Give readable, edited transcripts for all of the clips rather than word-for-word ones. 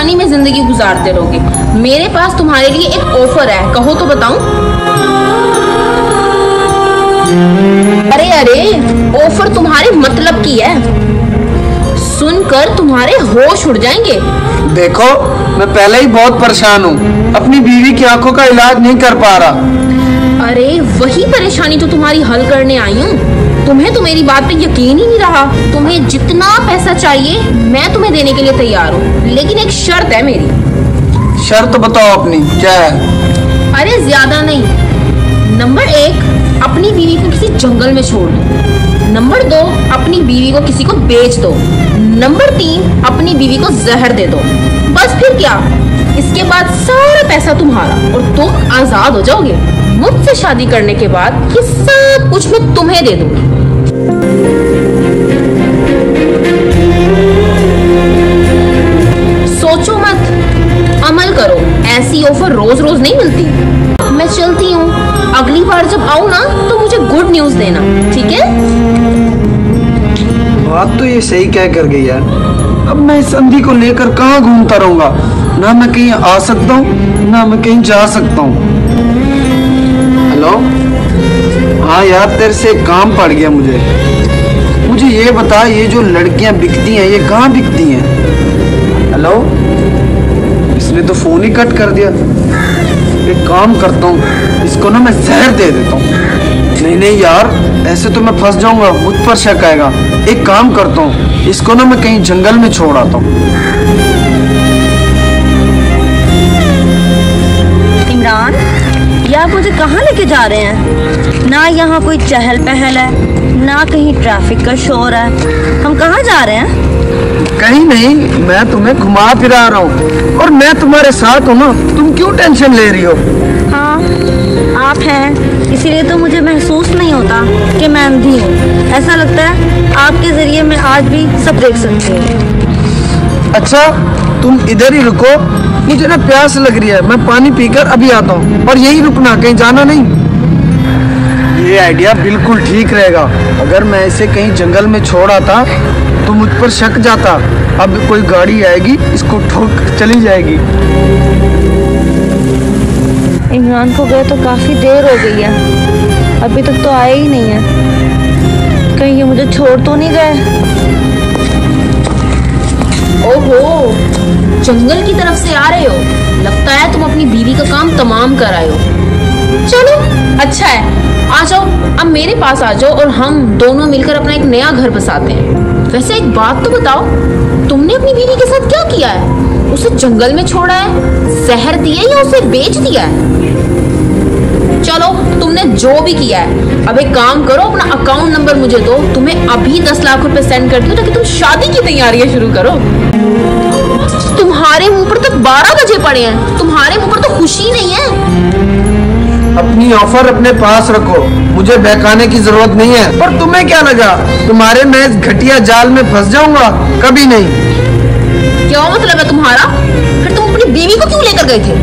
परेशानी में जिंदगी गुजारते रहोगे। मेरे पास तुम्हारे लिए एक ऑफर है, कहो तो बताऊं? अरे अरे, ऑफर तुम्हारे मतलब की है, सुनकर तुम्हारे होश उड़ जाएंगे। देखो, मैं पहले ही बहुत परेशान हूँ, अपनी बीवी की आंखों का इलाज नहीं कर पा रहा। अरे वही परेशानी तो तुम्हारी हल करने आई हूँ। तुम्हें तो मेरी बात पे यकीन ही नहीं रहा। तुम्हें जितना पैसा चाहिए मैं तुम्हें देने के लिए तैयार हूँ, लेकिन एक शर्त है मेरी। शर्त बताओ अपनी, क्या है? अरे ज्यादा नहीं। नंबर 1, अपनी बीवी को किसी जंगल में छोड़ दो। नंबर 2, अपनी बीवी को किसी को बेच दो। नंबर 3, अपनी बीवी को जहर दे दो। बस फिर क्या, इसके बाद सारा पैसा तुम्हारा और तुम आजाद हो जाओगे। मुझसे शादी करने के बाद ये सब कुछ मैं तुम्हें दे दूंगी। सोचो मत, अमल करो। ऐसी ऑफर रोज रोज नहीं मिलती। मैं चलती हूँ, अगली बार जब आऊँ ना तो मुझे गुड न्यूज देना, ठीक है? बात तो ये सही कह कर गई यार। अब मैं इस अंधी को लेकर कहाँ घूमता रहूंगा? ना मैं कहीं आ सकता हूँ, ना मैं कहीं जा सकता हूँ। हेलो, हाँ यार, तेरे से एक काम पड़ गया मुझे ये बता, ये जो लड़कियां बिकती हैं ये कहाँ बिकती हैं? हेलो, इसने तो फोन ही कट कर दिया। एक काम करता हूँ, इसको ना मैं जहर दे देता हूँ। नहीं यार, ऐसे तो मैं फंस जाऊंगा, मुझ पर शक आएगा। एक काम करता हूँ, इसको ना मैं कहीं जंगल में छोड़ आता हूँ। इमरान, ये आप मुझे कहाँ लेके जा रहे हैं? ना यहाँ कोई चहल पहल है, ना कहीं ट्रैफिक का शोर है। हम कहाँ जा रहे हैं? कहीं नहीं, मैं तुम्हें घुमा फिरा रहा हूँ और मैं तुम्हारे साथ हूँ ना, तुम क्यों टेंशन ले रही हो? हाँ, आप हैं, इसीलिए तो मुझे महसूस नहीं होता कि मैं अंधी हूँ। ऐसा लगता है आपके जरिए मैं आज भी सब देख सकती हूँ। अच्छा, तुम इधर ही रुको, मुझे ना प्यास लग रही है, मैं पानी पीकर अभी आता हूँ। और यही रुकना, कहीं जाना नहीं। ये आइडिया बिल्कुल ठीक रहेगा। अगर मैं इसे कहीं जंगल में छोड़ आता तो मुझ पर शक जाता। अब कोई गाड़ी आएगी, इसको ठोक चली जाएगी। इमरान को गए तो काफ़ी देर हो गई है, अभी तक तो आया ही नहीं है। कहीं ये मुझे छोड़ तो नहीं गए? ओहो, जंगल की तरफ से आ रहे हो? लगता है तुम अपनी बीवी का काम तमाम कर आए हो। चलो अच्छा है, आ जाओ, अब मेरे पास आ जाओ और हम दोनों मिलकर अपना एक नया घर बसाते हैं। वैसे एक बात तो बताओ, तुमने अपनी बीवी के साथ क्या किया है? उसे जंगल में छोड़ा है, जहर दिया या उसे बेच दिया है? चलो, तुमने जो भी किया है, अब एक काम करो, अपना अकाउंट नंबर मुझे दो, तुम्हें अभी 10 लाख रुपए सेंड कर दूं ताकि तुम शादी की तैयारियां शुरू करो। तुम्हारे मुंह पर तो 12 बजे पड़े हैं, तुम्हारे मुंह पर तो खुशी नहीं है। अपनी ऑफर अपने पास रखो, मुझे बहकाने की जरूरत नहीं है। पर तुम्हें क्या लगा तुम्हारे मैं इस घटिया जाल में फंस जाऊंगा? कभी नहीं। क्या मतलब है तुम्हारा? फिर तुम अपनी बीवी को क्यों लेकर गए थे?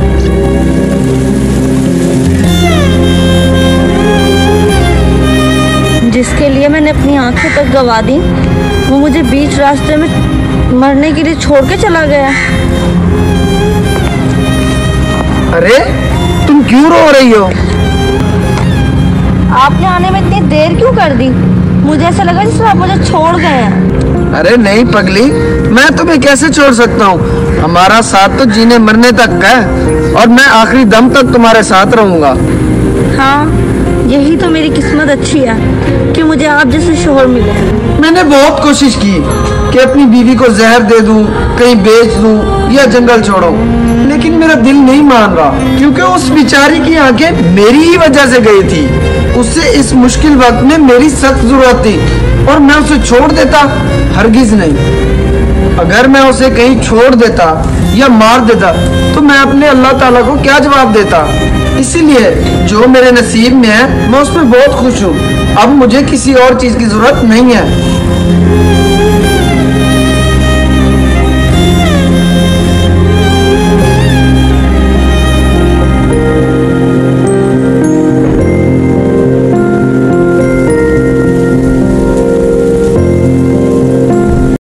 जिसके लिए मैंने अपनी आंखें तक गवा दी, वो मुझे बीच रास्ते में मरने के लिए छोड़ के चला गया। अरे तुम क्यों रो रही हो? आपने आने में इतनी देर क्यों कर दी? मुझे ऐसा लगा जैसे आप मुझे छोड़ गए हैं। अरे नहीं पगली, मैं तुम्हें कैसे छोड़ सकता हूँ? हमारा साथ तो जीने मरने तक है और मैं आखिरी दम तक तुम्हारे साथ रहूंगा। हाँ, यही तो मेरी किस्मत अच्छी है कि मुझे आप जैसे शोहर मिले। मैंने बहुत कोशिश की कि अपनी बीवी को जहर दे दूं, कहीं बेच दूं या जंगल छोड़ो, लेकिन मेरा दिल नहीं मान रहा, क्योंकि उस बेचारी की आंखें मेरी ही वजह से गई थी। उससे इस मुश्किल वक्त में मेरी सख्त जरूरत थी और मैं उसे छोड़ देता? हरगिज नहीं। अगर मैं उसे कहीं छोड़ देता या मार देता तो मैं अपने अल्लाह ताला को क्या जवाब देता? इसीलिए जो मेरे नसीब में है मैं उसमें बहुत खुश हूँ। अब मुझे किसी और चीज की जरूरत नहीं है।